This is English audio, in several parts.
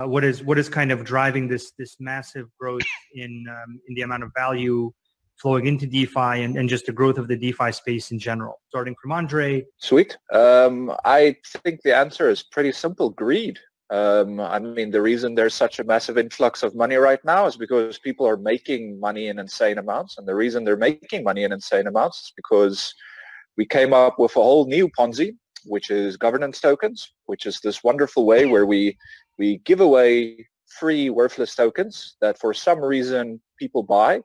What is kind of driving this massive growth in the amount of value flowing into DeFi and just the growth of the DeFi space in general? Starting from Andre. Sweet. I think the answer is pretty simple: greed. I mean, the reason there's such a massive influx of money right now is because people are making money in insane amounts. And the reason they're making money in insane amounts is because we came up with a whole new Ponzi, which is governance tokens, which is this wonderful way where we give away free worthless tokens that for some reason people buy.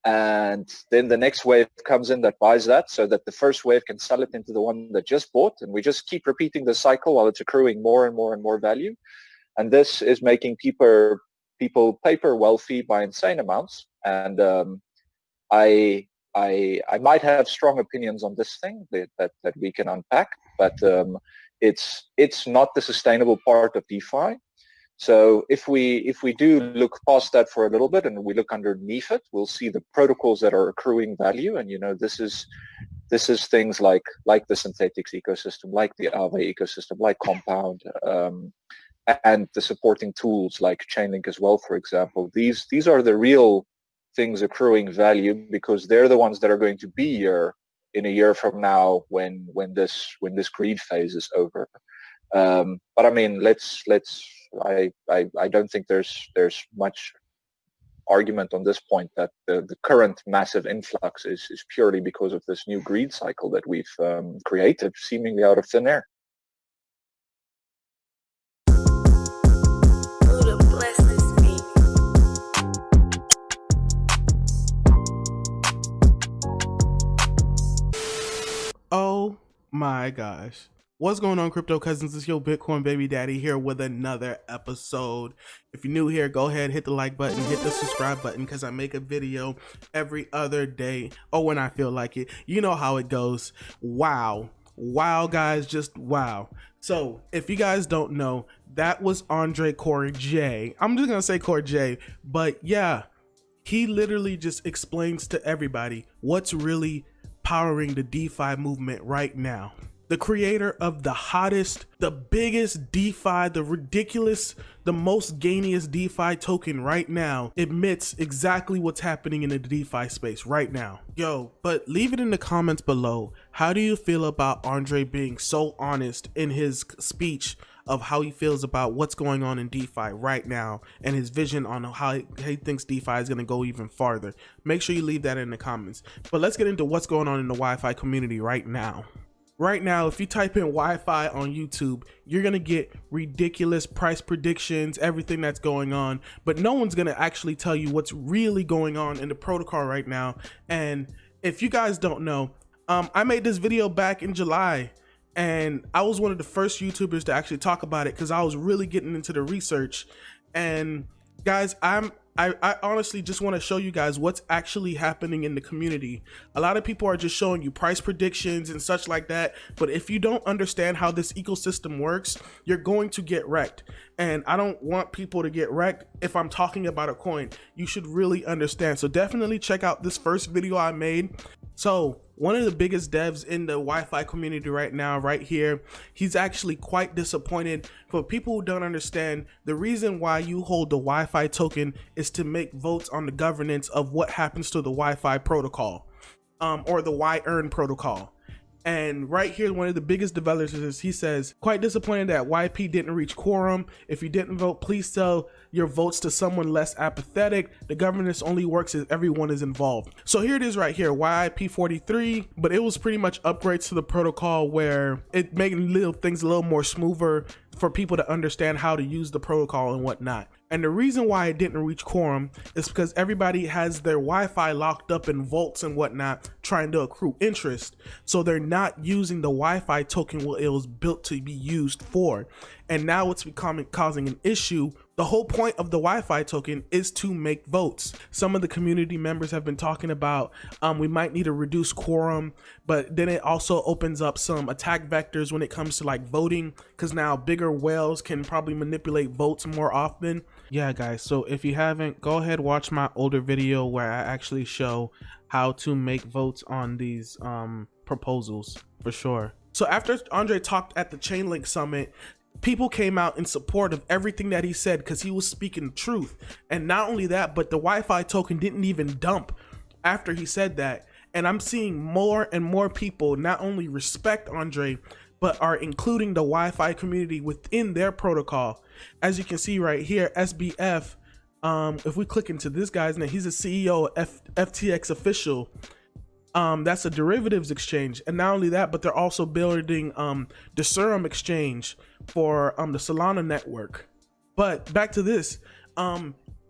And then the next wave comes in that buys that, so that the first wave can sell it into the one that just bought. And we just keep repeating the cycle while it's accruing more and more and more value. And this is making people paper wealthy by insane amounts. And I might have strong opinions on this thing that we can unpack, but it's not the sustainable part of DeFi. So if we do look past that for a little bit and we look underneath it, we'll see the protocols that are accruing value. And this is things like the Synthetics ecosystem, like the Aave ecosystem, like Compound, and the supporting tools like Chainlink as well, for example. These are the real things accruing value, because they're the ones that are going to be here in a year from now when this greed phase is over. But I mean, I don't think there's much argument on this point that the current massive influx is purely because of this new greed cycle that we've created seemingly out of thin air. Oh my gosh. What's going on, crypto cousins? It's your Bitcoin baby daddy here with another episode. If you're new here, go ahead, hit the like button, hit the subscribe button, because I make a video every other day or when I feel like it. You know how it goes. Wow, guys, just wow. So if you guys don't know, that was Andre Cronje. I'm just gonna say Cronje, but yeah, he literally just explains to everybody what's really powering the DeFi movement right now. The creator of the hottest, the biggest DeFi, the ridiculous, the most gainiest DeFi token right now admits exactly what's happening in the DeFi space right now. Yo, but leave it in the comments below. How do you feel about Andre being so honest in his speech of how he feels about what's going on in DeFi right now and his vision on how he thinks DeFi is going to go even farther? Make sure you leave that in the comments. But let's get into what's going on in the YFI community right now. Right now, if you type in YFI on YouTube, you're going to get ridiculous price predictions, everything that's going on, but no one's going to actually tell you what's really going on in the protocol right now. And if you guys don't know, I made this video back in July, and I was one of the first YouTubers to actually talk about it because I was really getting into the research. And guys, I honestly just want to show you guys what's actually happening in the community. A lot of people are just showing you price predictions and such like that, but if you don't understand how this ecosystem works, you're going to get wrecked. And I don't want people to get wrecked. If I'm talking about a coin, you should really understand. So definitely check out this first video I made. So one of the biggest devs in the YFI community right now, right here, he's actually quite disappointed. For people who don't understand, the reason why you hold the YFI token is to make votes on the governance of what happens to the YFI protocol, or the Y-Earn protocol. And right here, one of the biggest developers is, he says, quite disappointed that YP didn't reach quorum. If you didn't vote, please tell your votes to someone less apathetic. The governance only works if everyone is involved. So here it is right here, YIP 43, but it was pretty much upgrades to the protocol where it made things a little more smoother for people to understand how to use the protocol and whatnot. And the reason why it didn't reach quorum is because everybody has their Wi-Fi locked up in vaults and whatnot, trying to accrue interest. So they're not using the Wi-Fi token what it was built to be used for. And now it's causing an issue. The whole point of the Wi-Fi token is to make votes. Some of the community members have been talking about we might need to reduce quorum, but then it also opens up some attack vectors when it comes to like voting, because now bigger whales can probably manipulate votes more often. Yeah guys, so if you haven't, go ahead watch my older video where I actually show how to make votes on these proposals for sure. So after Andre talked at the Chainlink summit, people came out in support of everything that he said because he was speaking truth. And not only that, but the YFI token didn't even dump after he said that. And I'm seeing more and more people not only respect Andre, but are including the YFI community within their protocol. As you can see right here, SBF, if we click into this guy's name, he's a CEO of FTX official. That's a derivatives exchange. And not only that, but they're also building the Serum exchange for the Solana network. But back to this,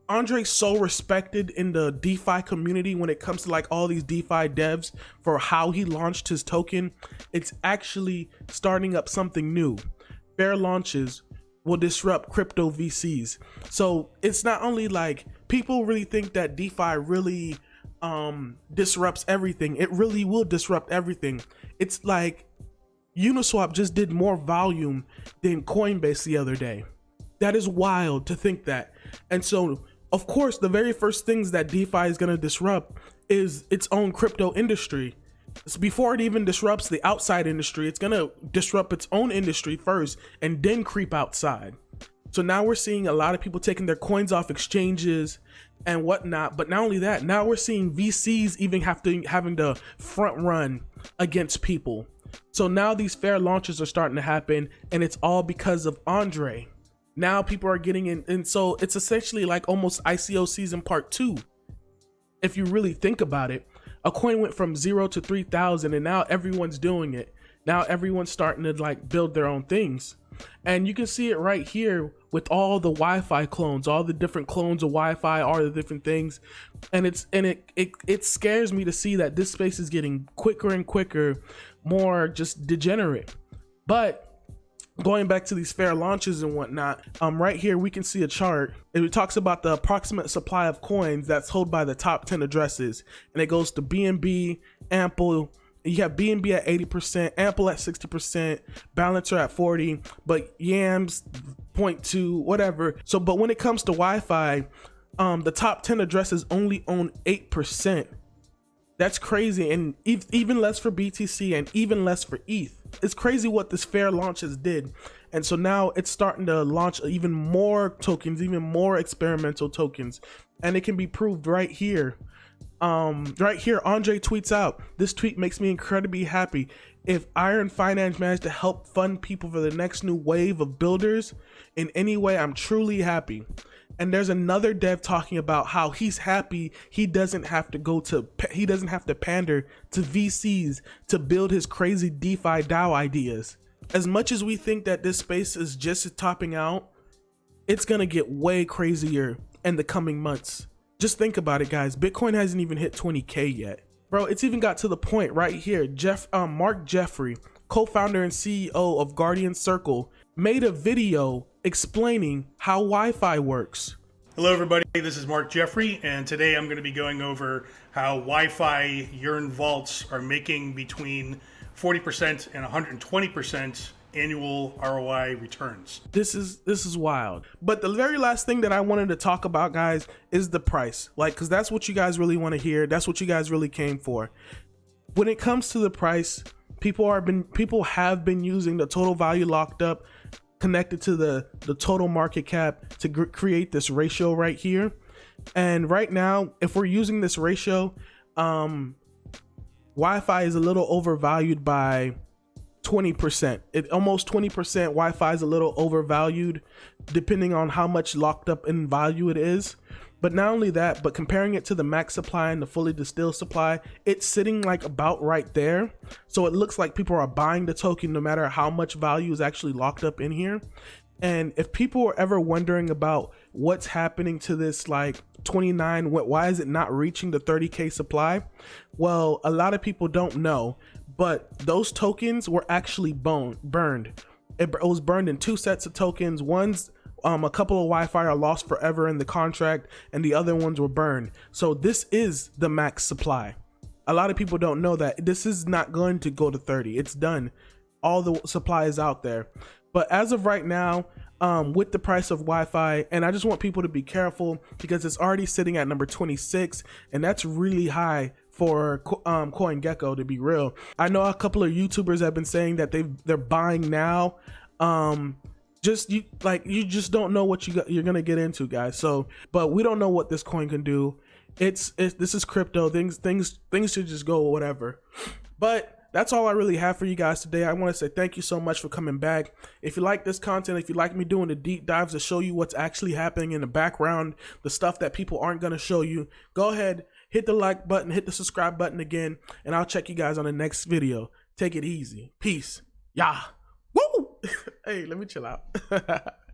Andre's so respected in the DeFi community when it comes to like all these DeFi devs for how he launched his token. It's actually starting up something new. Fair launches will disrupt crypto VCs. So it's not only like people really think that DeFi really disrupts everything. It really will disrupt everything. It's like Uniswap just did more volume than Coinbase the other day. That is wild to think that. And so of course, the very first things that DeFi is going to disrupt is its own crypto industry. So before it even disrupts the outside industry, it's going to disrupt its own industry first and then creep outside. So now we're seeing a lot of people taking their coins off exchanges and whatnot. But not only that, now we're seeing VCs even having to front run against people. So now these fair launches are starting to happen, and it's all because of Andre. Now people are getting in, and so it's essentially like almost ICO season part 2. If you really think about it, a coin went from 0 to 3,000, and now everyone's doing it. Now everyone's starting to like build their own things. And you can see it right here with all the YFI clones, all the different clones of YFI, all the different things. And it scares me to see that this space is getting quicker and quicker, more just degenerate. But going back to these fair launches and whatnot, right here we can see a chart. It talks about the approximate supply of coins that's held by the top 10 addresses, and it goes to BNB, Ample. You have BNB at 80%, Ample at 60%, Balancer at 40%, but Yams 0.2, whatever. So, but when it comes to YFI, the top 10 addresses only own 8%. That's crazy, and even less for BTC and even less for ETH. It's crazy what this fair launches did. And so now it's starting to launch even more tokens, even more experimental tokens, and it can be proved right here. Right here, Andre tweets out, "This tweet makes me incredibly happy. If Iron Finance managed to help fund people for the next new wave of builders in any way, I'm truly happy." And there's another dev talking about how he's happy he doesn't have to pander to VCs to build his crazy DeFi DAO ideas. As much as we think that this space is just topping out, it's gonna get way crazier in the coming months. Just think about it, guys. Bitcoin hasn't even hit 20K yet. Bro, it's even got to the point right here. Mark Jeffrey, co-founder and CEO of Guardian Circle, made a video explaining how Wi-Fi works. Hello everybody, this is Mark Jeffrey, and today I'm going to be going over how Wi-Fi Yearn vaults are making between 40% and 120% annual ROI returns. This is wild. But the very last thing that I wanted to talk about, guys, is the price. Like, because that's what you guys really want to hear. That's what you guys really came for. When it comes to the price, people have been using the total value locked up connected to the total market cap to create this ratio right here. And right now, if we're using this ratio, Wi-Fi is a little overvalued by 20%. Almost 20%. Wi-Fi is a little overvalued depending on how much locked up in value it is. But not only that, but comparing it to the max supply and the fully distilled supply, it's sitting like about right there. So it looks like people are buying the token no matter how much value is actually locked up in here. And if people are ever wondering about what's happening to this like 29, why is it not reaching the 30K supply? Well, a lot of people don't know, but those tokens were actually burned. It was burned in 2 sets of tokens. One's a couple of Wi-Fi are lost forever in the contract, and the other ones were burned. So this is the max supply. A lot of people don't know that this is not going to go to 30. It's done. All the supply is out there. But as of right now, with the price of Wi-Fi, and I just want people to be careful because it's already sitting at number 26, and that's really high for CoinGecko, to be real. I know a couple of YouTubers have been saying that they're buying now, you just don't know what you're gonna get into, guys. So, but we don't know what this coin can do. This is crypto. Things should just go whatever. But that's all I really have for you guys today. I want to say thank you so much for coming back. If you like this content, if you like me doing the deep dives to show you what's actually happening in the background, the stuff that people aren't going to show you, go ahead, hit the like button, hit the subscribe button again, and I'll check you guys on the next video. Take it easy. Peace. Yeah. Woo! Hey, let me chill out.